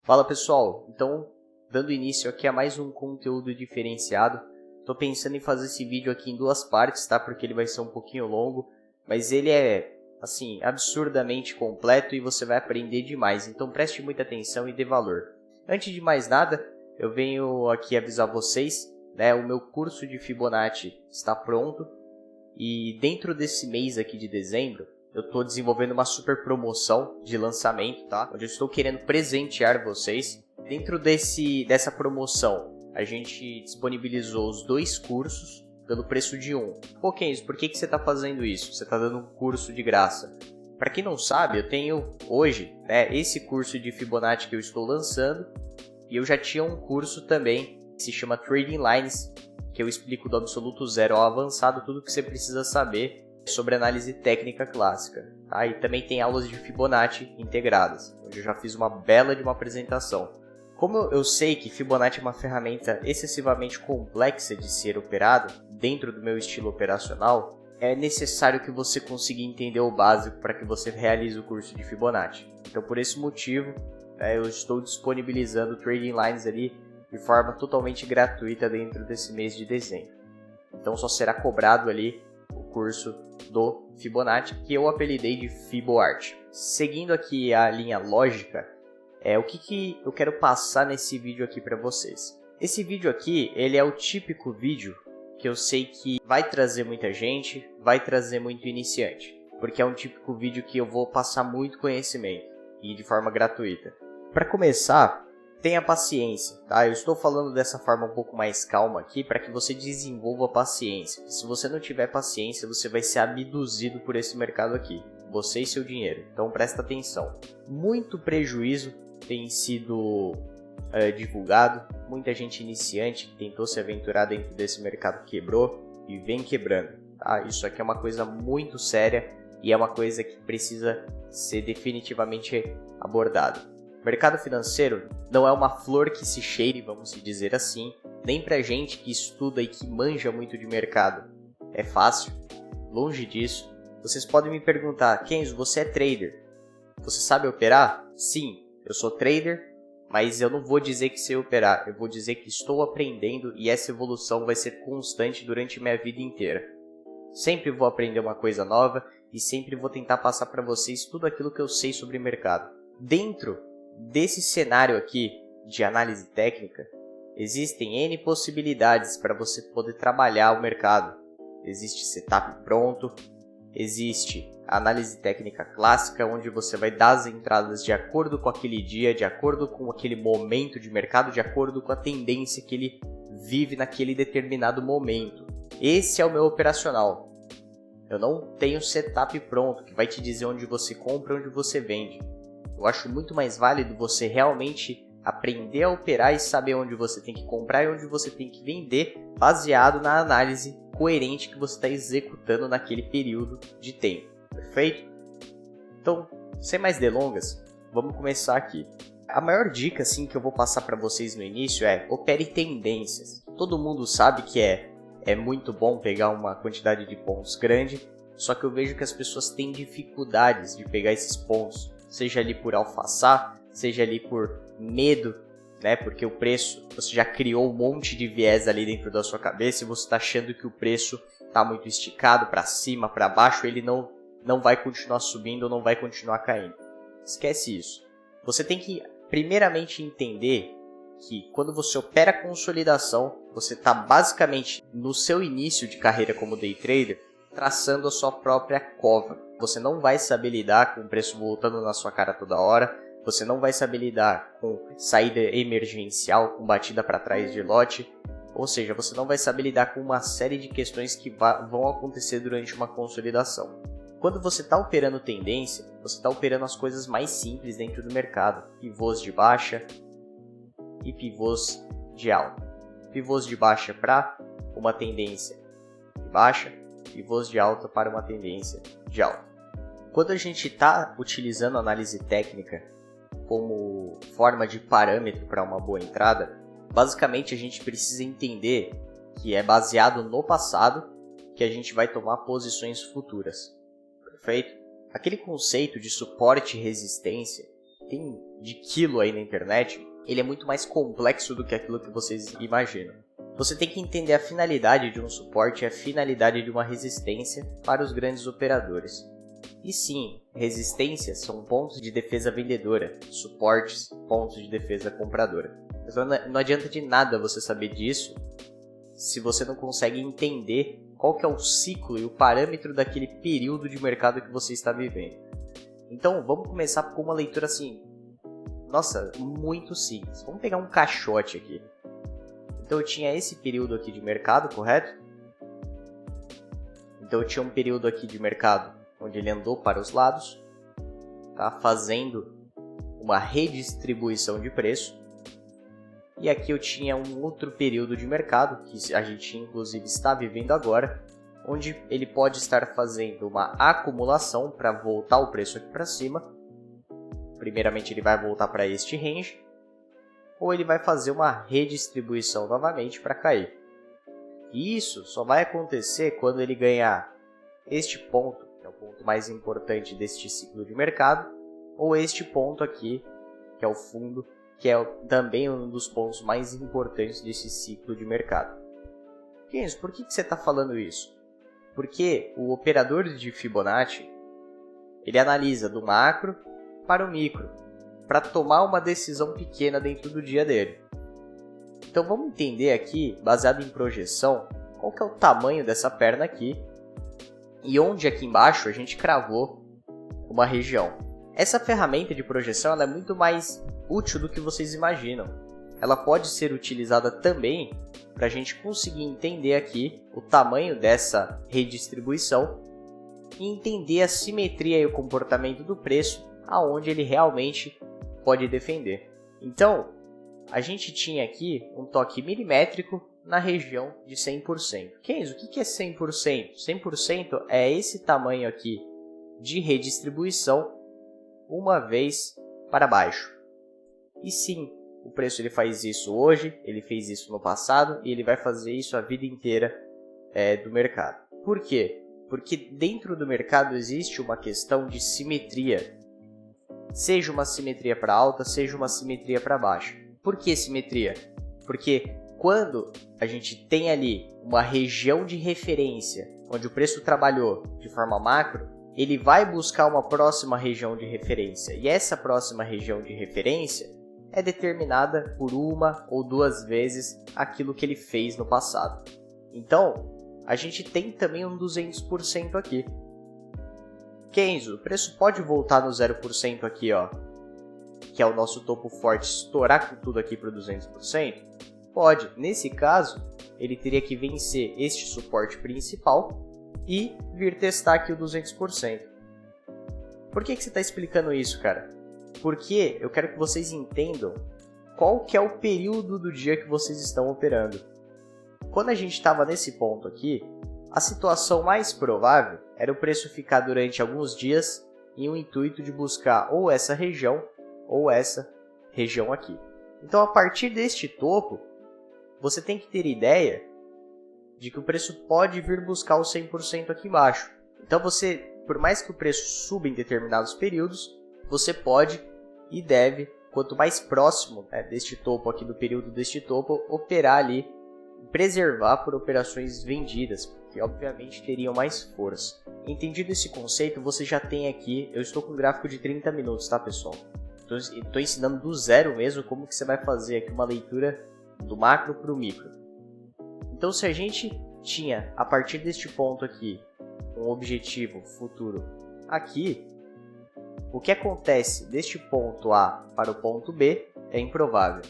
Fala pessoal, então dando início aqui a mais um conteúdo diferenciado. Estou pensando em fazer esse vídeo aqui em duas partes, tá? Porque ele vai ser um pouquinho longo, mas ele é assim absurdamente completo e você vai aprender demais. Então preste muita atenção e dê valor. Antes de mais nada, eu venho aqui avisar vocês, né? O meu curso de Fibonacci está pronto e dentro desse mês aqui de dezembro eu estou desenvolvendo uma super promoção de lançamento, tá? Onde eu estou querendo presentear vocês. Dentro dessa promoção, a gente disponibilizou os dois cursos pelo preço de um. Pô, Kenzo, por que você está fazendo isso? Você está dando um curso de graça. Para quem não sabe, eu tenho hoje, né, esse curso de Fibonacci que eu estou lançando. E eu já tinha um curso também que se chama Trading Lines, que eu explico do absoluto zero ao avançado tudo que você precisa saber sobre análise técnica clássica. Tá? E também tem aulas de Fibonacci integradas, onde eu já fiz uma bela de uma apresentação. Como eu sei que Fibonacci é uma ferramenta excessivamente complexa de ser operada dentro do meu estilo operacional, é necessário que você consiga entender o básico para que você realize o curso de Fibonacci. Então, por esse motivo, eu estou disponibilizando o Trading Lines ali de forma totalmente gratuita dentro desse mês de dezembro. Então, só será cobrado ali o curso do Fibonacci, que eu apelidei de FiboArt. Seguindo aqui a linha lógica, o que eu quero passar nesse vídeo aqui para vocês. Esse vídeo aqui, ele é o típico vídeo que eu sei que vai trazer muita gente, vai trazer muito iniciante, porque é um típico vídeo que eu vou passar muito conhecimento e de forma gratuita. Para começar, tenha paciência, tá? Eu estou falando dessa forma um pouco mais calma aqui para que você desenvolva paciência. Se você não tiver paciência, você vai ser abduzido por esse mercado aqui, você e seu dinheiro. Então presta atenção. Muito prejuízo tem sido divulgado, muita gente iniciante que tentou se aventurar dentro desse mercado quebrou e vem quebrando. Tá? Isso aqui é uma coisa muito séria e é uma coisa que precisa ser definitivamente abordada. O mercado financeiro não é uma flor que se cheire, vamos dizer assim, nem pra gente que estuda e que manja muito de mercado. É fácil, longe disso. Vocês podem me perguntar, Kenzo, você é trader? Você sabe operar? Sim, eu sou trader, mas eu não vou dizer que sei operar, eu vou dizer que estou aprendendo e essa evolução vai ser constante durante minha vida inteira. Sempre vou aprender uma coisa nova e sempre vou tentar passar para vocês tudo aquilo que eu sei sobre mercado. Dentro desse cenário aqui de análise técnica, existem N possibilidades para você poder trabalhar o mercado. Existe setup pronto, existe análise técnica clássica, onde você vai dar as entradas de acordo com aquele dia, de acordo com aquele momento de mercado, de acordo com a tendência que ele vive naquele determinado momento. Esse é o meu operacional. Eu não tenho setup pronto, que vai te dizer onde você compra e onde você vende. Eu acho muito mais válido você realmente aprender a operar e saber onde você tem que comprar e onde você tem que vender, baseado na análise coerente que você está executando naquele período de tempo. Perfeito? Então, sem mais delongas, vamos começar aqui. A maior dica assim, que eu vou passar para vocês no início é opere tendências. Todo mundo sabe que é muito bom pegar uma quantidade de pontos grande, só que eu vejo que as pessoas têm dificuldades de pegar esses pontos. Seja ali por alfaçar, seja ali por medo, né? Porque o preço, você já criou um monte de viés ali dentro da sua cabeça e você está achando que o preço está muito esticado para cima, para baixo, ele não vai continuar subindo ou não vai continuar caindo. Esquece isso. Você tem que primeiramente entender que quando você opera consolidação, você está basicamente no seu início de carreira como day trader, traçando a sua própria cova. Você não vai saber lidar com o preço voltando na sua cara toda hora. Você não vai saber lidar com saída emergencial, com batida para trás de lote. Ou seja, você não vai saber lidar com uma série de questões que vão acontecer durante uma consolidação. Quando você está operando tendência, você está operando as coisas mais simples dentro do mercado. Pivôs de baixa e pivôs de alta. Pivôs de baixa para uma tendência de baixa, pivôs de alta para uma tendência de alta. Quando a gente está utilizando análise técnica como forma de parâmetro para uma boa entrada, basicamente a gente precisa entender que é baseado no passado que a gente vai tomar posições futuras. Perfeito? Aquele conceito de suporte e resistência tem de quilo aí na internet, ele é muito mais complexo do que aquilo que vocês imaginam. Você tem que entender a finalidade de um suporte e a finalidade de uma resistência para os grandes operadores. E sim, resistências são pontos de defesa vendedora, suportes, pontos de defesa compradora. Mas não adianta de nada você saber disso se você não consegue entender qual que é o ciclo e o parâmetro daquele período de mercado que você está vivendo. Então, vamos começar com uma leitura assim, nossa, muito simples. Vamos pegar um caixote aqui. Então, eu tinha esse período aqui de mercado, correto? Então, eu tinha um período aqui de mercado onde ele andou para os lados, tá? Fazendo uma redistribuição de preço. E aqui eu tinha um outro período de mercado, que a gente inclusive está vivendo agora, onde ele pode estar fazendo uma acumulação para voltar o preço aqui para cima. Primeiramente ele vai voltar para este range, ou ele vai fazer uma redistribuição novamente para cair. E isso só vai acontecer quando ele ganhar este ponto, que é o ponto mais importante deste ciclo de mercado, ou este ponto aqui, que é o fundo, que é também um dos pontos mais importantes desse ciclo de mercado. Kenzo, por que você está falando isso? Porque o operador de Fibonacci, ele analisa do macro para o micro, para tomar uma decisão pequena dentro do dia dele. Então vamos entender aqui, baseado em projeção, qual que é o tamanho dessa perna aqui, e onde aqui embaixo a gente cravou uma região. Essa ferramenta de projeção ela é muito mais útil do que vocês imaginam. Ela pode ser utilizada também para a gente conseguir entender aqui o tamanho dessa redistribuição e entender a simetria e o comportamento do preço aonde ele realmente pode defender. Então, a gente tinha aqui um toque milimétrico na região de 100%. Kenzo, o que é 100%? 100% é esse tamanho aqui de redistribuição uma vez para baixo. E sim, o preço ele faz isso hoje, ele fez isso no passado e ele vai fazer isso a vida inteira do mercado. Por quê? Porque dentro do mercado existe uma questão de simetria. Seja uma simetria para alta, seja uma simetria para baixo. Por que simetria? Porque quando a gente tem ali uma região de referência, onde o preço trabalhou de forma macro, ele vai buscar uma próxima região de referência. E essa próxima região de referência é determinada por uma ou duas vezes aquilo que ele fez no passado. Então, a gente tem também um 200% aqui. Kenzo, o preço pode voltar no 0% aqui, ó, que é o nosso topo forte, estourar com tudo aqui para o 200%? Pode. Nesse caso, ele teria que vencer este suporte principal e vir testar aqui o 200%. Por que você está explicando isso, cara? Porque eu quero que vocês entendam qual que é o período do dia que vocês estão operando. Quando a gente estava nesse ponto aqui, a situação mais provável era o preço ficar durante alguns dias em um intuito de buscar ou essa região ou essa região aqui. Então, a partir deste topo, você tem que ter ideia de que o preço pode vir buscar o 100% aqui embaixo. Então, você, por mais que o preço suba em determinados períodos, você pode e deve, quanto mais próximo deste topo aqui, do período deste topo, operar ali, preservar por operações vendidas, porque obviamente teriam mais força. Entendido esse conceito, você já tem aqui, eu estou com um gráfico de 30 minutos, tá pessoal? Estou ensinando do zero mesmo como que você vai fazer aqui uma leitura do macro para o micro. Então, se a gente tinha, a partir deste ponto aqui, um objetivo futuro aqui, o que acontece deste ponto A para o ponto B é improvável.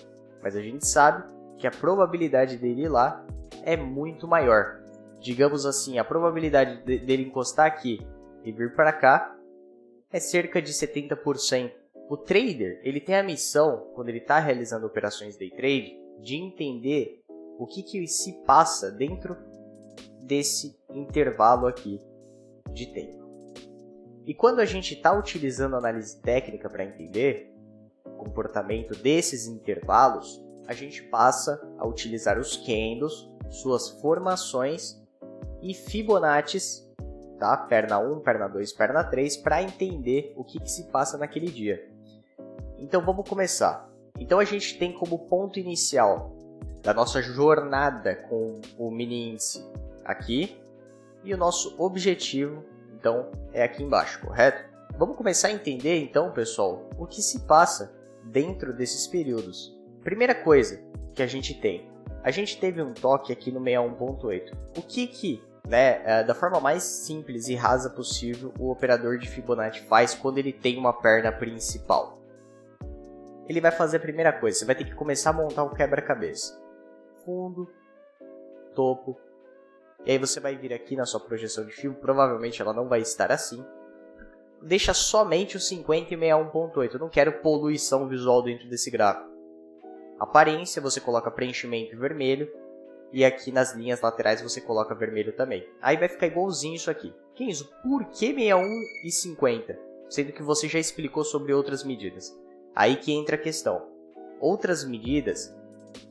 Mas a gente sabe que a probabilidade dele ir lá é muito maior. Digamos assim, a probabilidade dele encostar aqui e vir para cá é cerca de 70%. O trader, ele tem a missão, quando ele está realizando operações day trade, de entender o que se passa dentro desse intervalo aqui de tempo. E quando a gente está utilizando análise técnica para entender o comportamento desses intervalos, a gente passa a utilizar os candles, suas formações e Fibonaccis, tá? Perna 1, perna 2, perna 3, para entender o que se passa naquele dia. Então vamos começar. Então a gente tem como ponto inicial da nossa jornada com o mini índice aqui e o nosso objetivo, então, é aqui embaixo, correto? Vamos começar a entender então, pessoal, o que se passa dentro desses períodos. Primeira coisa que a gente teve um toque aqui no 61.8. O que da forma mais simples e rasa possível, o operador de Fibonacci faz quando ele tem uma perna principal? Ele vai fazer a primeira coisa, você vai ter que começar a montar um quebra-cabeça. Fundo, topo, e aí você vai vir aqui na sua projeção de fio, provavelmente ela não vai estar assim. Deixa somente o 50 e 61.8, eu não quero poluição visual dentro desse gráfico. Aparência, você coloca preenchimento vermelho, e aqui nas linhas laterais você coloca vermelho também. Aí vai ficar igualzinho isso aqui. Kenzo, por que 61 e 50? Sendo que você já explicou sobre outras medidas. Aí que entra a questão. Outras medidas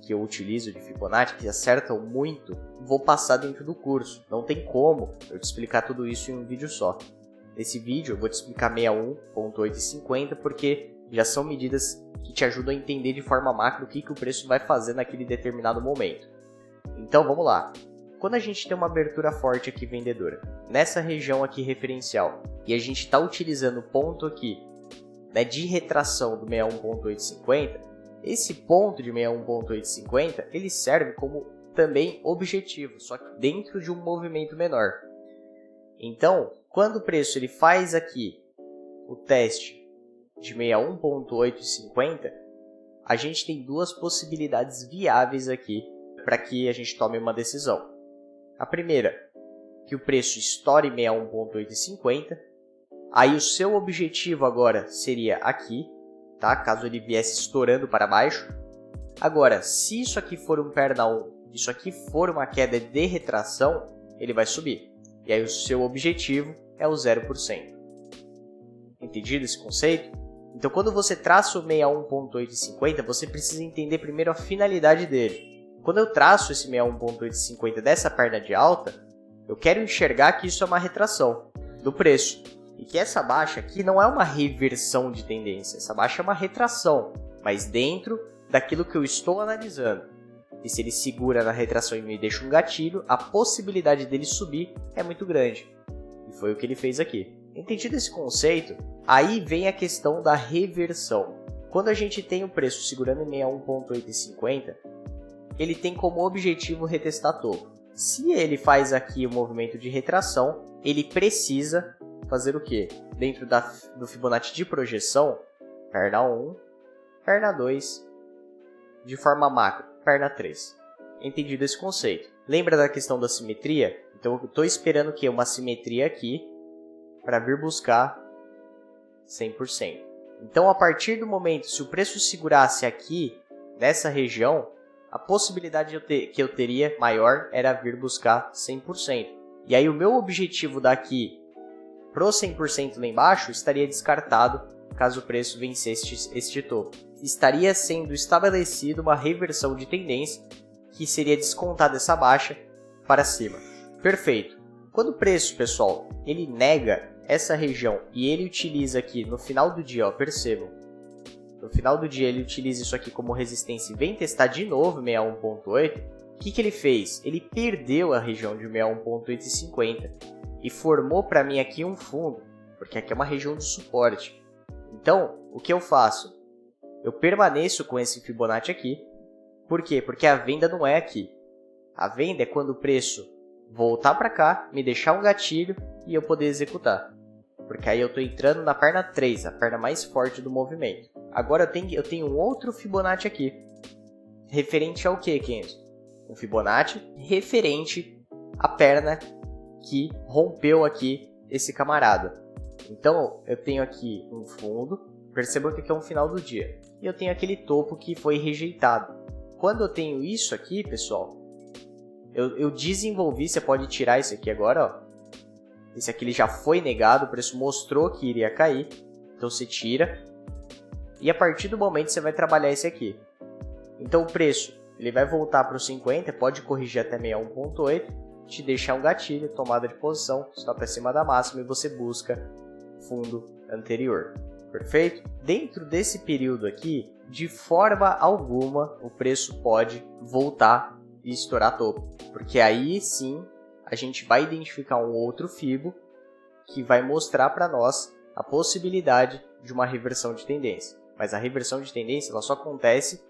que eu utilizo de Fibonacci, que acertam muito, vou passar dentro do curso. Não tem como eu te explicar tudo isso em um vídeo só. Nesse vídeo eu vou te explicar 61.8 e 50, porque já são medidas que te ajudam a entender de forma macro o que o preço vai fazer naquele determinado momento. Então vamos lá. Quando a gente tem uma abertura forte aqui vendedora, nessa região aqui referencial, e a gente está utilizando o ponto aqui de retração do 61.850, esse ponto de 61.850 ele serve como também objetivo, só que dentro de um movimento menor. Então, quando o preço ele faz aqui o teste de 61.850, a gente tem duas possibilidades viáveis aqui para que a gente tome uma decisão. A primeira, que o preço estoure 61.850, aí o seu objetivo agora seria aqui, tá? Caso ele viesse estourando para baixo. Agora, se isso aqui for um perna 1, isso aqui for uma queda de retração, ele vai subir. E aí o seu objetivo é o 0%. Entendido esse conceito? Então, quando você traça o 61.850, você precisa entender primeiro a finalidade dele. Quando eu traço esse 61.850 dessa perna de alta, eu quero enxergar que isso é uma retração do preço. E que essa baixa aqui não é uma reversão de tendência, essa baixa é uma retração, mas dentro daquilo que eu estou analisando. E se ele segura na retração e me deixa um gatilho, a possibilidade dele subir é muito grande. E foi o que ele fez aqui. Entendido esse conceito, aí vem a questão da reversão. Quando a gente tem o preço segurando em 61.850, ele tem como objetivo retestar topo. Se ele faz aqui o movimento de retração, ele precisa fazer o quê? Dentro do Fibonacci de projeção, perna 1, perna 2, de forma macro, perna 3. Entendido esse conceito? Lembra da questão da simetria? Então eu estou esperando que uma simetria aqui para vir buscar 100%. Então a partir do momento, se o preço segurasse aqui, nessa região, a possibilidade que eu teria maior era vir buscar 100%. E aí o meu objetivo daqui pro 100% lá embaixo estaria descartado caso o preço vencesse este topo. Estaria sendo estabelecida uma reversão de tendência que seria descontada essa baixa para cima. Perfeito. Quando o preço, pessoal, ele nega essa região e ele utiliza aqui no final do dia, ó, percebam, no final do dia ele utiliza isso aqui como resistência e vem testar de novo 61.8, o que ele fez? Ele perdeu a região de 61.850 e formou para mim aqui um fundo, porque aqui é uma região de suporte. Então, o que eu faço? Eu permaneço com esse Fibonacci aqui. Por quê? Porque a venda não é aqui. A venda é quando o preço voltar para cá, me deixar um gatilho e eu poder executar. Porque aí eu estou entrando na perna 3, a perna mais forte do movimento. Agora eu tenho um outro Fibonacci aqui. Referente ao que, Kenzo? Um Fibonacci referente à perna que rompeu aqui esse camarada. Então, eu tenho aqui um fundo, percebam que aqui é um final do dia, e eu tenho aquele topo que foi rejeitado. Quando eu tenho isso aqui, pessoal, eu desenvolvi, você pode tirar isso aqui agora, ó. Esse aqui ele já foi negado, o preço mostrou que iria cair, então você tira, e a partir do momento você vai trabalhar esse aqui. Então o preço ele vai voltar para os 50, pode corrigir até 61.8, te deixar um gatilho, tomada de posição, stop acima da máxima e você busca fundo anterior. perfeito? Dentro desse período aqui, de forma alguma, o preço pode voltar e estourar topo, porque aí sim a gente vai identificar um outro Fibo que vai mostrar para nós a possibilidade de uma reversão de tendência. Mas a reversão de tendência ela só acontece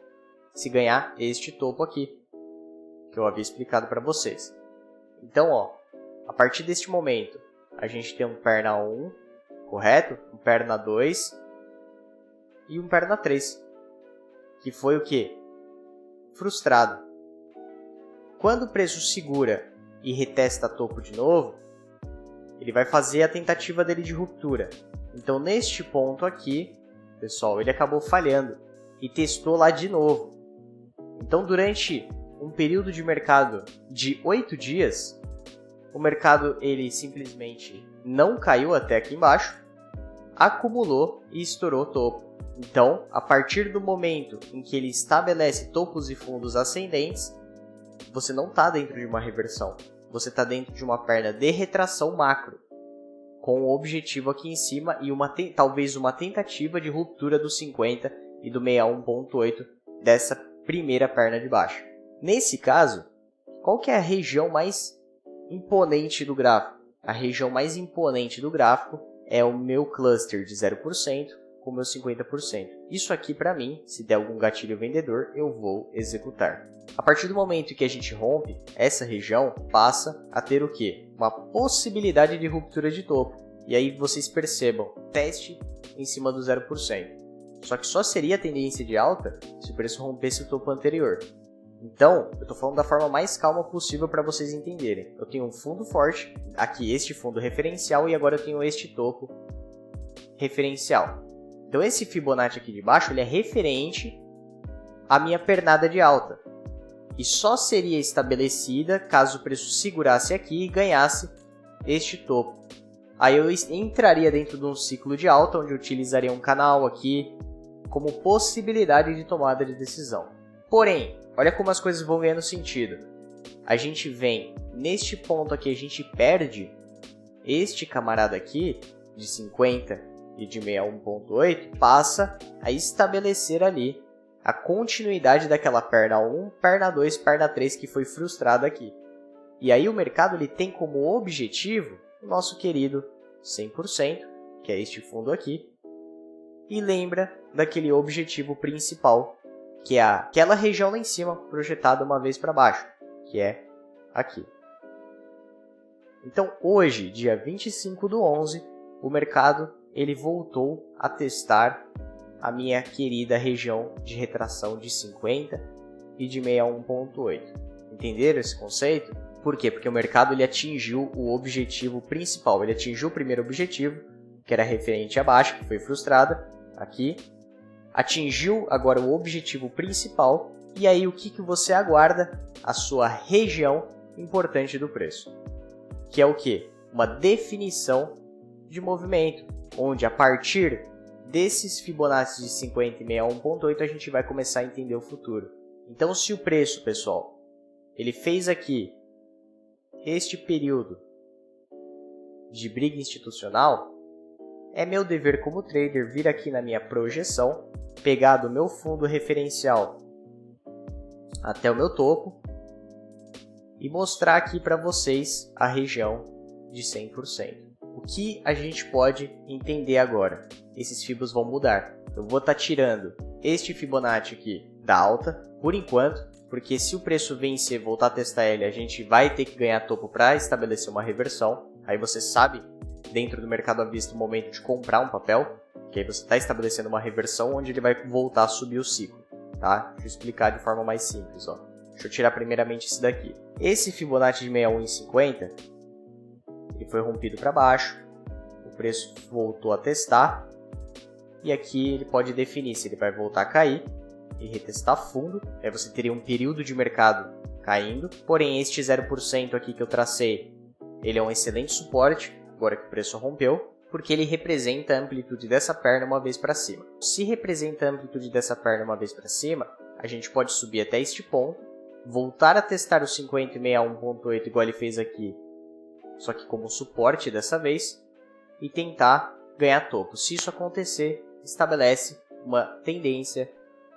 se ganhar este topo aqui, que eu havia explicado para vocês. Então, ó, a partir deste momento, a gente tem um perna 1, correto? Um perna 2 e um perna 3, que foi o quê? Frustrado. Quando o preço segura e retesta topo de novo, ele vai fazer a tentativa dele de ruptura. Então, neste ponto aqui, pessoal, ele acabou falhando e testou lá de novo. Então, durante um período de mercado de 8 dias, o mercado ele simplesmente não caiu até aqui embaixo, acumulou e estourou o topo. Então, a partir do momento em que ele estabelece topos e fundos ascendentes, você não está dentro de uma reversão. Você está dentro de uma perna de retração macro, com o objetivo aqui em cima e talvez uma tentativa de ruptura do 50 e do 61.8 dessa primeira perna de baixo. Nesse caso, qual que é a região mais imponente do gráfico? A região mais imponente do gráfico é o meu cluster de 0% com o meu 50%. Isso aqui, para mim, se der algum gatilho vendedor, eu vou executar. A partir do momento em que a gente rompe, essa região passa a ter o quê? Uma possibilidade de ruptura de topo. E aí vocês percebam, teste em cima do 0%. Só que só seria tendência de alta se o preço rompesse o topo anterior. Então, eu estou falando da forma mais calma possível para vocês entenderem. Eu tenho um fundo forte, aqui este fundo referencial, e agora eu tenho este topo referencial. Então, esse Fibonacci aqui de baixo ele é referente à minha pernada de alta. E só seria estabelecida caso o preço segurasse aqui e ganhasse este topo. Aí eu entraria dentro de um ciclo de alta, onde eu utilizaria um canal aqui como possibilidade de tomada de decisão. Porém, olha como as coisas vão ganhando sentido. A gente vem neste ponto aqui, a gente perde este camarada aqui de 50 e de 61.8, passa a estabelecer ali a continuidade daquela perna 1, perna 2, perna 3 que foi frustrada aqui. E aí o mercado ele tem como objetivo o nosso querido 100%, que é este fundo aqui, e lembra daquele objetivo principal, que é aquela região lá em cima, projetada uma vez para baixo, que é aqui. Então, hoje, dia 25/11, o mercado ele voltou a testar a minha querida região de retração de 50 e de 61.8. Entenderam esse conceito? Por quê? Porque o mercado ele atingiu o objetivo principal. Ele atingiu o primeiro objetivo, que era referente a baixa, que foi frustrada aqui. Atingiu agora o objetivo principal. E aí o que você aguarda? A sua região importante do preço. Que é o quê? Uma definição de movimento, onde a partir desses Fibonacci de 50 e 61.8 a gente vai começar a entender o futuro. Então, se o preço, pessoal, ele fez aqui este período de briga institucional, é meu dever como trader vir aqui na minha projeção, pegar do meu fundo referencial até o meu topo e mostrar aqui para vocês a região de 100%. O que a gente pode entender agora? Esses fibos vão mudar. Eu vou estar tirando este Fibonacci aqui da alta, por enquanto, porque se o preço vencer, voltar a testar ele, a gente vai ter que ganhar topo para estabelecer uma reversão. Aí você sabe, dentro do mercado à vista, o momento de comprar um papel, que aí você está estabelecendo uma reversão onde ele vai voltar a subir o ciclo. Tá? Deixa eu explicar de forma mais simples. Ó. Deixa eu tirar primeiramente esse daqui. Esse Fibonacci de 61,50, ele foi rompido para baixo, o preço voltou a testar, e aqui ele pode definir se ele vai voltar a cair e retestar fundo. Aí você teria um período de mercado caindo, porém este 0% aqui que eu tracei, ele é um excelente suporte, agora que o preço rompeu, porque ele representa a amplitude dessa perna uma vez para cima. Se representa a amplitude dessa perna uma vez para cima, a gente pode subir até este ponto, voltar a testar o 50 e 61.8 igual ele fez aqui, só que como suporte dessa vez, e tentar ganhar topo. Se isso acontecer, estabelece uma tendência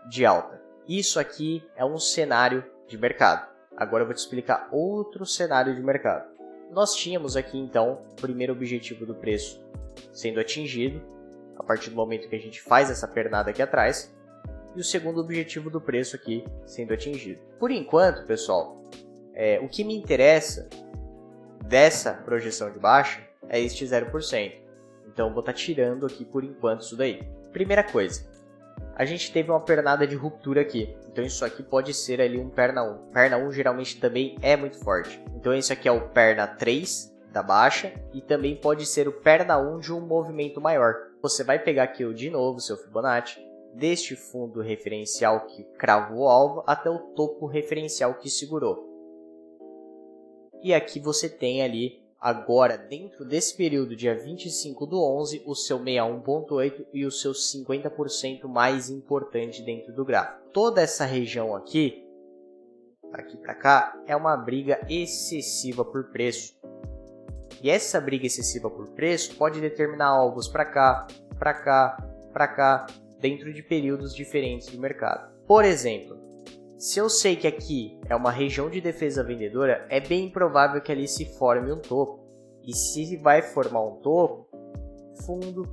de alta. Isso aqui é um cenário de mercado. Agora eu vou te explicar outro cenário de mercado. Nós tínhamos aqui então o primeiro objetivo do preço sendo atingido a partir do momento que a gente faz essa pernada aqui atrás, e o segundo objetivo do preço aqui sendo atingido. Por enquanto, pessoal, o que me interessa dessa projeção de baixa é este 0%. Então, eu vou estar tirando aqui por enquanto isso daí. Primeira coisa, a gente teve uma pernada de ruptura aqui. Então, isso aqui pode ser ali um perna 1. Perna 1 geralmente também é muito forte. Então, esse aqui é o perna 3 da baixa e também pode ser o perna 1 de um movimento maior. Você vai pegar aqui de novo o seu Fibonacci, deste fundo referencial que cravou o alvo até o topo referencial que segurou. E aqui você tem ali, agora, dentro desse período, dia 25/11, o seu 61.8 e o seu 50% mais importante dentro do gráfico. Toda essa região aqui para cá, é uma briga excessiva por preço. E essa briga excessiva por preço pode determinar alvos para cá, para cá, para cá, dentro de períodos diferentes do mercado. Por exemplo, se eu sei que aqui é uma região de defesa vendedora, é bem provável que ali se forme um topo. E se vai formar um topo, fundo,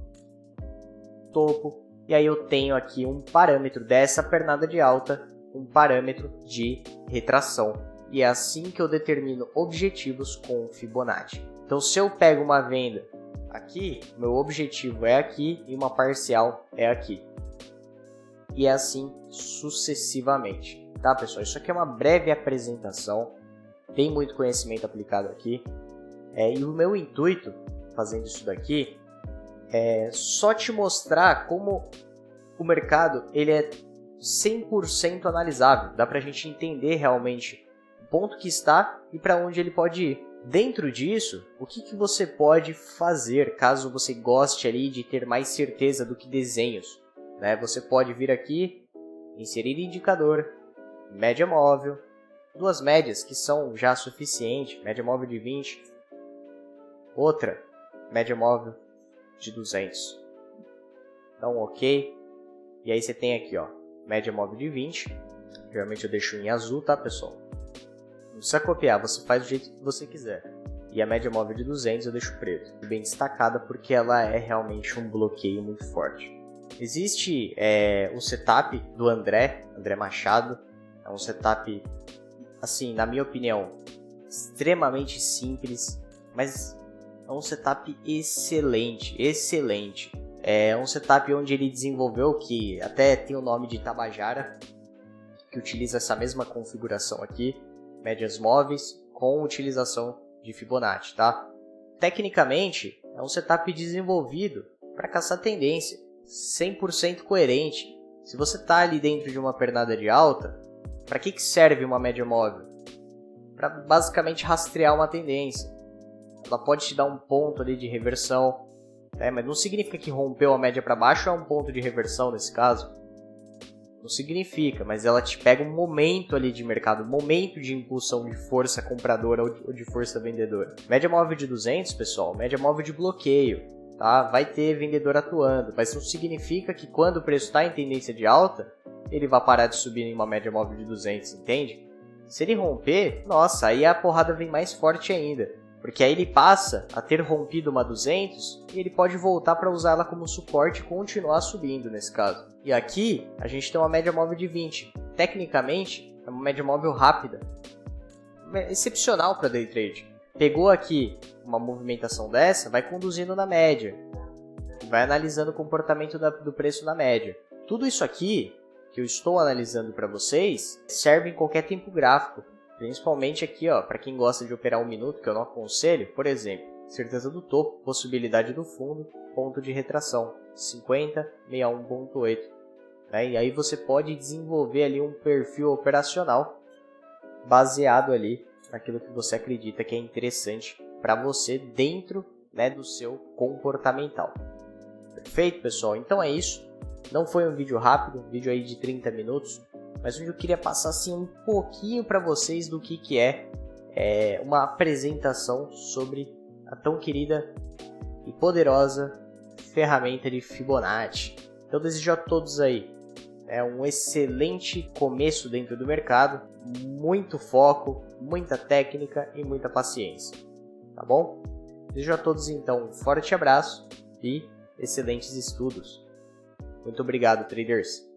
topo, e aí eu tenho aqui um parâmetro dessa pernada de alta, um parâmetro de retração. E é assim que eu determino objetivos com o Fibonacci. Então, se eu pego uma venda aqui, meu objetivo é aqui e uma parcial é aqui. E é assim sucessivamente. Tá, pessoal? Isso aqui é uma breve apresentação. Tem muito conhecimento aplicado aqui. E o meu intuito, fazendo isso daqui, é só te mostrar como o mercado ele é 100% analisável. Dá pra gente entender realmente o ponto que está e para onde ele pode ir. Dentro disso, o que você pode fazer caso você goste ali de ter mais certeza do que desenhos? Né? Você pode vir aqui, inserir indicador, média móvel, duas médias que são já suficientes, média móvel de 20, outra média móvel de 200. Então, ok. E aí você tem aqui, ó, média móvel de 20, geralmente eu deixo em azul, tá, pessoal? Não precisa copiar, você faz do jeito que você quiser. E a média móvel de 200 eu deixo preto, bem destacada porque ela é realmente um bloqueio muito forte. Existe o setup do André Machado, é um setup, assim, na minha opinião, extremamente simples, mas é um setup excelente, excelente. É um setup onde ele desenvolveu, que até tem o nome de Tabajara, que utiliza essa mesma configuração aqui, médias móveis com utilização de Fibonacci, tá? Tecnicamente, é um setup desenvolvido para caçar tendência, 100% coerente. Se você está ali dentro de uma pernada de alta, para que serve uma média móvel? Para basicamente rastrear uma tendência. Ela pode te dar um ponto ali de reversão, mas não significa que rompeu a média para baixo é um ponto de reversão nesse caso. Não significa, mas ela te pega um momento ali de mercado, um momento de impulsão de força compradora ou de força vendedora. Média móvel de 200, pessoal, média móvel de bloqueio, tá? Vai ter vendedor atuando, mas não significa que quando o preço está em tendência de alta, ele vai parar de subir em uma média móvel de 200, entende? Se ele romper, nossa, aí a porrada vem mais forte ainda. Porque aí ele passa a ter rompido uma 200 e ele pode voltar para usar ela como suporte e continuar subindo nesse caso. E aqui a gente tem uma média móvel de 20. Tecnicamente é uma média móvel rápida. Excepcional para day trade. Pegou aqui uma movimentação dessa, vai conduzindo na média. Vai analisando o comportamento do preço na média. Tudo isso aqui que eu estou analisando para vocês serve em qualquer tempo gráfico. Principalmente aqui, ó, para quem gosta de operar 1 minuto, que eu não aconselho, por exemplo, certeza do topo, possibilidade do fundo, ponto de retração, 50, 61.8. Né? E aí você pode desenvolver ali um perfil operacional baseado ali naquilo que você acredita que é interessante para você dentro, né, do seu comportamental. Perfeito, pessoal? Então é isso. Não foi um vídeo rápido, um vídeo aí de 30 minutos. Mas onde eu queria passar assim, um pouquinho para vocês do que é uma apresentação sobre a tão querida e poderosa ferramenta de Fibonacci. Então desejo a todos aí um excelente começo dentro do mercado, muito foco, muita técnica e muita paciência, tá bom? Desejo a todos então um forte abraço e excelentes estudos. Muito obrigado, traders!